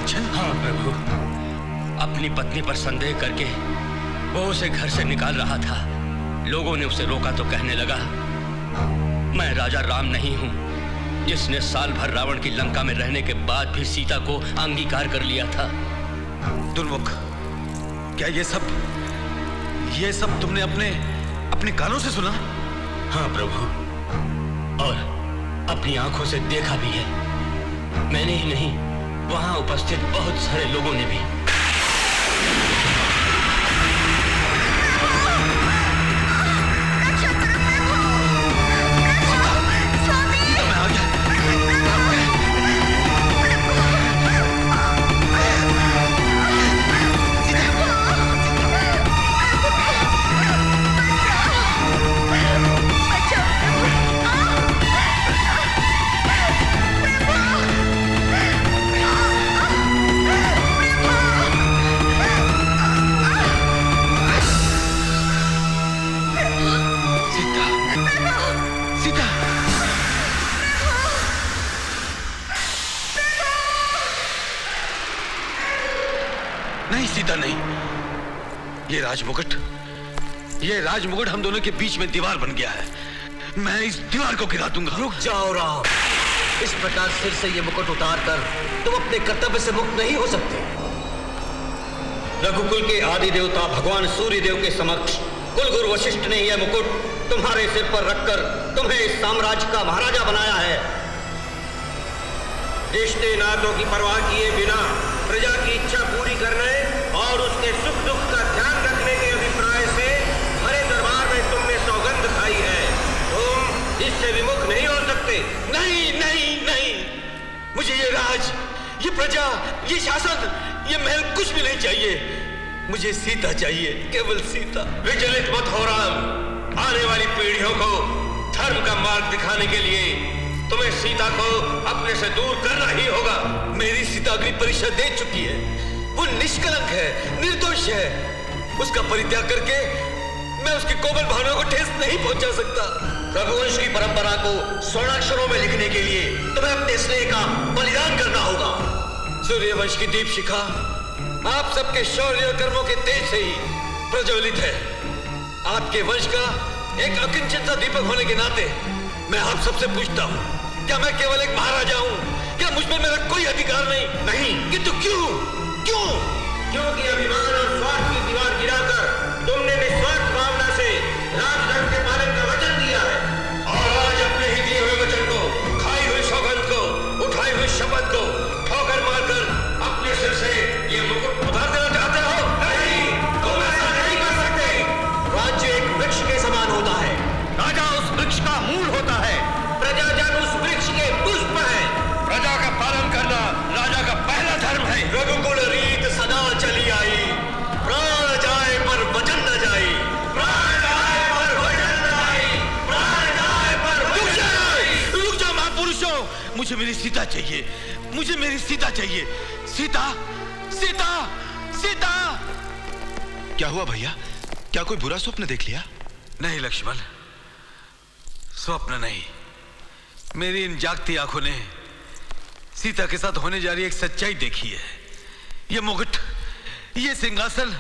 कंचन? हाँ प्रभु, अपनी पत्नी पर संदेह करके वो उसे घर से निकाल रहा था। लोगों ने उसे रोका तो कहने लगा, मैं राजा राम नहीं हूं जिसने साल भर रावण की लंका में रहने के बाद भी सीता को अंगीकार कर लिया था। दुर्मुख, क्या ये सब तुमने अपने कानों से सुना? हाँ प्रभु, और अपनी आंखों से देखा भी है। मैंने ही नहीं, वहां उपस्थित बहुत सारे लोगों ने भी। ये राजमुकुट हम दोनों के बीच में दीवार बन गया है। मैं इस दीवार को गिरा दूंगा। रुक जाओ राम, इस प्रकार सिर से ये मुकुट उतार कर तुम अपने कर्तव्य से मुक्त नहीं हो सकते। रघुकुल के आदि देवता भगवान सूर्य देव के समक्ष कुलगुरु वशिष्ठ ने यह मुकुट तुम्हारे सिर पर रखकर तुम्हें इस साम्राज्य का महाराजा बनाया है। रिश्ते नातों की परवाह किए बिना प्रजा की इच्छा पूरी करने और उसके सुख दुख का ध्यान रखने के अभिप्राय से हरे दरबार में तुमने सौगंध खाई है। तुम इससे विमुख नहीं हो सकते। नहीं नहीं नहीं, मुझे ये राज, ये प्रजा, ये शासन, ये महल कुछ भी नहीं चाहिए। मुझे सीता चाहिए, केवल सीता। विचलित मत हो राम, आने वाली पीढ़ियों को धर्म का मार्ग दिखाने के लिए तुम्हें सीता को अपने से दूर करना ही होगा। मेरी सीता अग्नि परीक्षा दे चुकी है। वो निष्कलंक है, निर्दोष है। उसका परित्याग करके मैं उसकी कोमल भावनाओं को ठेस नहीं पहुंचा सकता। रघुवंश की परंपरा को स्वर्णाक्षरों में लिखने के लिए तुम्हें अपने स्नेह का बलिदान करना होगा। सूर्यवंश की दीप शिखा आप सबके शौर्य और कर्मों के तेज से ही प्रज्वलित है। आपके वंश का एक अकिंचन सा दीपक होने के नाते मैं आप सबसे पूछता हूँ, क्या मैं केवल एक महाराजा हूँ? क्या मुझ पर मेरा कोई अधिकार नहीं? नहीं। किंतु क्यों? क्यों? क्योंकि अभिमान और स्वार्थ की दीवार गिराकर तुमने निस्वार्थ भावना से राजधर्म के पालन का वचन दिया है, और आज अपने ही दिए हुए वचन को, खाई हुई सौगंध को, उठाई हुई शपथ को ठोकर मारकर अपने सिर से ये मुकुट उतार देना चाहते हो? नहीं, तुम ऐसा नहीं कर सकते। राज्य एक वृक्ष के समान होता है, राजा उस वृक्ष का मूल होता है, प्रजाजन उस वृक्ष के पुष्प है। प्रजा का पालन करना राजा का पहला धर्म है। रघुकुल रीत सदा चली आई, प्राण जाए पर वचन न जाई, प्राण जाए पर वचन न जाई, प्राण जाए पर वचन न जाई। रुक जाओ महापुरुषों, मुझे मेरी सीता चाहिए, मुझे मेरी सीता चाहिए। सीता, सीता, सीता। क्या हुआ भैया? क्या कोई बुरा स्वप्न देख लिया? नहीं लक्ष्मण, स्वप्न नहीं। मेरी इन जागती आंखों ने सीता के साथ होने जा रही एक सच्चाई देखी है। ये मुकुट, ये सिंहासन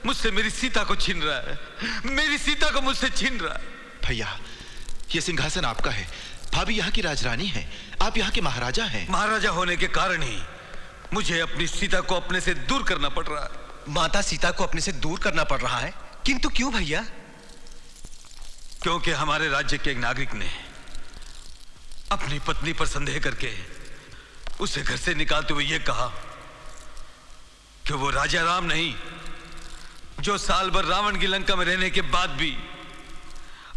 मुझसे मेरी सीता को छीन रहा है, मेरी सीता को मुझसे छीन रहा है। भैया, ये सिंहासन आपका है, भाभी यहाँ की राजरानी है, आप यहाँ के महाराजा हैं। महाराजा होने के कारण ही मुझे अपनी सीता को अपने से दूर करना पड़ रहा है। माता सीता को अपने से दूर करना पड़ रहा है, किंतु क्यों भैया? क्योंकि हमारे राज्य के एक नागरिक ने अपनी पत्नी पर संदेह करके उसे घर से निकालते हुए यह कहा कि वो राजा राम नहीं, जो साल भर रावण की लंका में रहने के बाद भी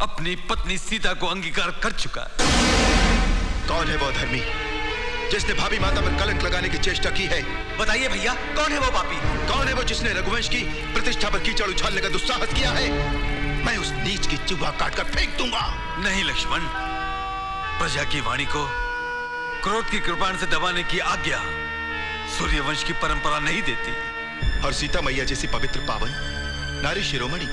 अपनी पत्नी सीता को अंगीकार कर चुका है। कौन है वो धर्मी जिसने भाभी माता पर कलंक लगाने की चेष्टा की है? बताइए भैया, कौन है वो पापी? कौन है वो जिसने रघुवंश की प्रतिष्ठा पर कीचड़ उछालने का दुस्साहस किया है? मैं उस नीच की चूहा काटकर फेंक दूंगा। नहीं लक्ष्मण, प्रजा की वाणी को क्रोध की कृपाण से दबाने की आज्ञा सूर्यवंश की परंपरा नहीं देती। और सीता मैया जैसी पवित्र पावन नारी शिरोमणि,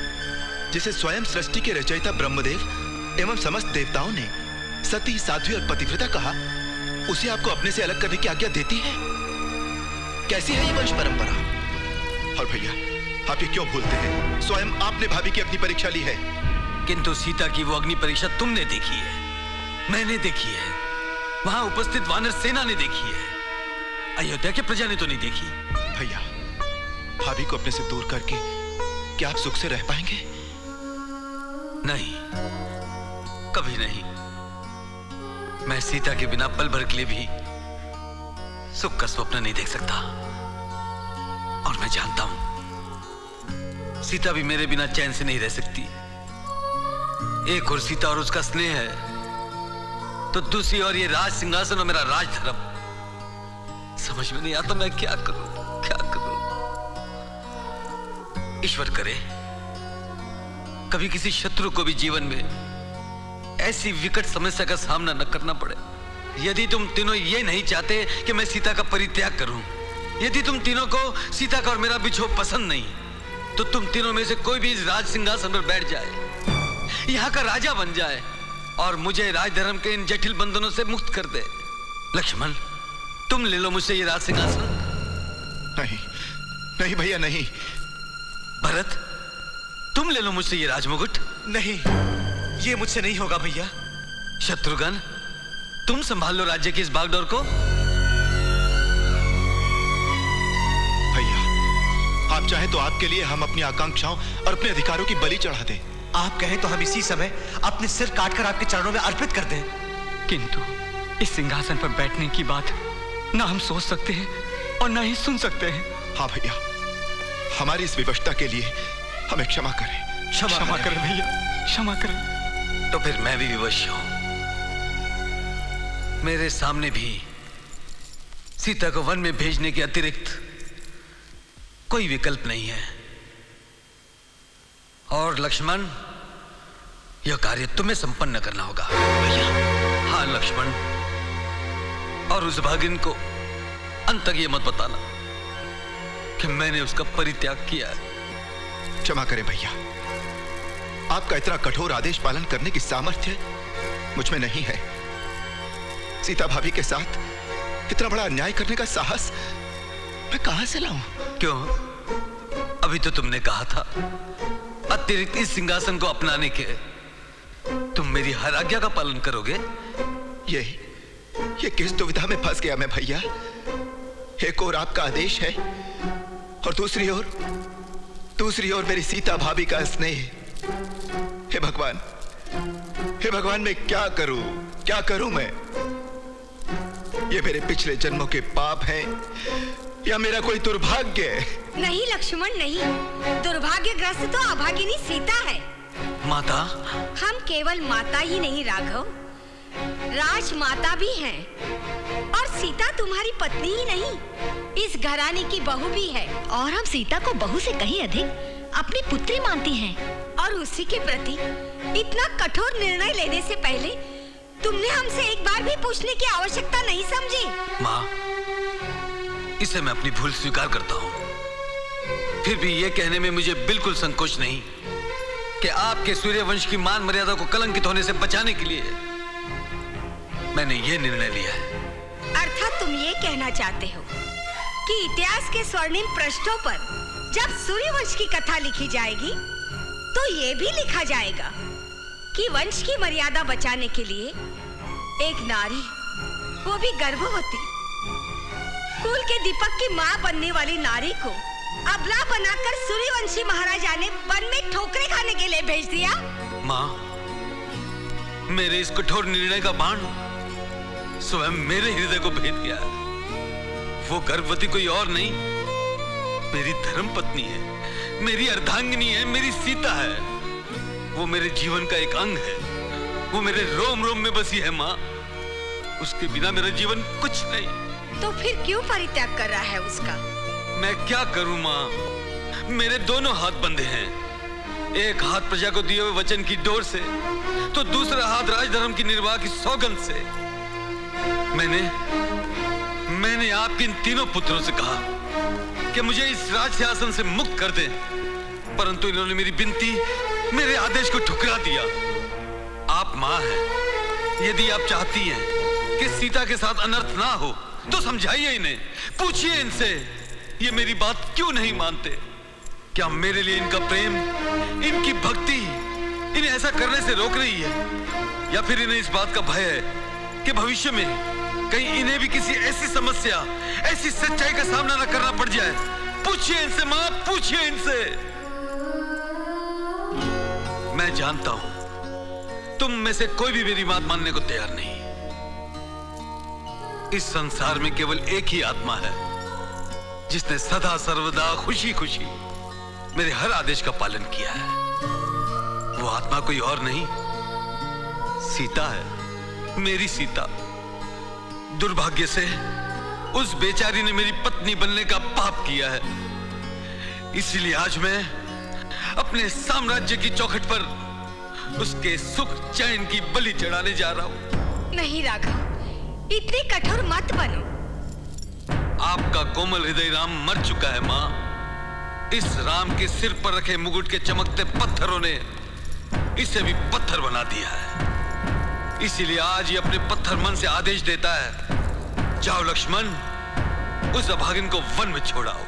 जिसे स्वयं सृष्टि के रचयिता ब्रह्मदेव एवं समस्त देवताओं ने सती, साध्वी और पतिव्रता कहा, उसे आपको अपने से अलग करने की आज्ञा देती है? कैसी है ये वंश परंपरा? और भैया, आप ये क्यों भूलते हैं? स्वयं आपने भाभी की अग्नि परीक्षा ली है। किंतु सीता की वो अग्नि परीक्षा तुमने देखी है, मैंने देखी है, वहां उपस्थित वानर सेना ने देखी है, अयोध्या की प्रजा ने तो नहीं देखी। भैया, भाभी को अपने से दूर करके क्या आप सुख से रह पाएंगे? नहीं, कभी नहीं। मैं सीता के बिना पल भर के लिए भी सुख का स्वप्न नहीं देख सकता। और मैं जानता हूं सीता भी मेरे बिना चैन से नहीं रह सकती। एक और सीता और उसका स्नेह है, तो दूसरी और ये राज सिंहासन और मेरा राजधर्म। समझ में नहीं आता मैं क्या करूं, क्या करूं। ईश्वर करे कभी किसी शत्रु को भी जीवन में ऐसी विकट समस्या का सामना न करना पड़े। यदि तुम तीनों ये नहीं चाहते कि मैं सीता का परित्याग करूं, यदि तुम तीनों को सीता का और मेरा बिछोह पसंद नहीं, तो तुम तीनों में से कोई भी इस राज सिंहासन पर बैठ जाए, यहां का राजा बन जाए और मुझे राजधर्म के इन जटिल बंधनों से मुक्त कर दे। लक्ष्मण, तुम ले लो मुझसे ये राज सिंहासन। नहीं, नहीं भैया, नहीं। भरत, तुम ले लो मुझसे ये राजमुकुट। नहीं, ये मुझसे नहीं होगा भैया। शत्रुघ्न, तुम संभाल लो राज्य की इस बागडोर को। भैया, आप चाहे तो आपके लिए हम अपनी आकांक्षाओं और अपने अधिकारों की बलि चढ़ा दें। आप कहें तो हम इसी समय अपने सिर काटकर आपके चरणों में अर्पित कर दें। किंतु इस सिंहासन पर बैठने की बात ना हम सोच सकते हैं और ना ही सुन सकते हैं। हाँ भैया, हमारी इस विवशता के लिए हमें क्षमा करें। क्षमा करें भैया, क्षमा करें। तो फिर मैं भी विवश हूं। मेरे सामने भी सीता को वन में भेजने के अतिरिक्त कोई विकल्प नहीं है। और लक्ष्मण, यह कार्य तुम्हें संपन्न करना होगा। भैया, हाँ लक्ष्मण, और उस भागिन को अंत तक यह मत बताना कि मैंने उसका परित्याग किया है। क्षमा करें भैया, आपका इतना कठोर आदेश पालन करने की सामर्थ्य मुझ में नहीं है। सीता भाभी के साथ इतना बड़ा अन्याय करने का साहस मैं कहां से लाऊं? क्यों? अभी तो तुमने कहा था अतिरिक्त इस सिंहासन को अपनाने के तुम मेरी हर आज्ञा का पालन करोगे। ये किस दुविधा में फंस गया मैं भैया? एक और आपका आदेश है और दूसरी ओर मेरी सीता भाभी का स्नेह। हे भगवान, मैं क्या करूं मैं? ये मेरे पिछले जन्मों के पाप हैं या मेरा कोई दुर्भाग्य है? नहीं लक्ष्मण, नहीं। दुर्भाग्यग्रस्त तो अभागिनी सीता है। माता, हम केवल माता ही नहीं राघव, राजमाता भी हैं। और सीता तुम्हारी पत्नी ही नहीं, इस घराने की बहू भी है। और हम सीता को बहू से कहीं अधिक अपनी पुत्री मानती हैं। और उसी के प्रति इतना कठोर निर्णय लेने से पहले तुमने हमसे एक बार भी पूछने की आवश्यकता नहीं समझी। माँ, इसे मैं अपनी भूल स्वीकार करता हूँ। फिर भी यह कहने में मुझे बिल्कुल संकोच नहीं कि आपके सूर्यवंश की मान मर्यादा को कलंकित होने से बचाने के लिए मैंने यह निर्णय लिया है। अर्थात तुम ये कहना चाहते हो कि इतिहास के स्वर्णिम पृष्ठों पर जब सूर्यवंश की कथा लिखी जाएगी तो ये भी लिखा जाएगा कि वंश की मर्यादा बचाने के लिए एक नारी, वो भी गर्भवती, कुल के दीपक की मां बनने वाली नारी को अबला बनाकर सूर्यवंशी महाराजा ने वन में ठोकरें खाने के लिए भेज दिया। माँ, मेरे इस कठोर निर्णय का बाण स्वयं मेरे हृदय को भेद गया है। वो गर्भवती कोई और नहीं, मेरी धर्म पत्नी है, मेरी अर्धांगिनी है, मेरी सीता है। वो मेरे जीवन का एक अंग है, वो मेरे रोम रोम में बसी है। माँ, उसके बिना मेरा जीवन कुछ नहीं। तो फिर क्यों परित्याग कर रहा है उसका? मैं क्या करूं माँ? मेरे दोनों हाथ बंधे हैं। एक हाथ प्रजा को दिए हुए वचन की डोर से, तो दूसरा हाथ राजधर्म की निर्वाह की सौगंध से। मैंने आपके इन तीनों पुत्रों से कहा कि मुझे इस राज सिंहासन से मुक्त कर दें, परंतु इन्होंने मेरी विनती, मेरे आदेश को ठुकरा दिया। आप मां हैं, यदि आप चाहती हैं कि सीता के साथ अनर्थ ना हो, तो समझाइए इन्हें, पूछिए इनसे ये मेरी बात क्यों नहीं मानते। क्या मेरे लिए इनका प्रेम, इनकी भक्ति इन्हें ऐसा करने से रोक रही है, या फिर इन्हें इस बात का भय है कि भविष्य में कहीं इन्हें भी किसी ऐसी समस्या, ऐसी सच्चाई का सामना न करना पड़ जाए। पूछिए इनसे मां, पूछिए इनसे। मैं जानता हूं तुम में से कोई भी मेरी बात मानने को तैयार नहीं। इस संसार में केवल एक ही आत्मा है जिसने सदा सर्वदा खुशी खुशी मेरे हर आदेश का पालन किया है। वो आत्मा कोई और नहीं, सीता है, मेरी सीता। दुर्भाग्य से उस बेचारी ने मेरी पत्नी बनने का पाप किया है, इसलिए आज मैं अपने साम्राज्य की चौखट पर उसके सुख चैन की बलि चढ़ाने जा रहा हूं। नहीं राघव, इतने कठोर मत बनो। आपका कोमल हृदय राम मर चुका है मां। इस राम के सिर पर रखे मुकुट के चमकते पत्थरों ने इसे भी पत्थर बना दिया है। इसीलिए आज ये अपने पत्थर मन से आदेश देता है, जाओ लक्ष्मण, उस अभागिन को वन में छोड़ाओ।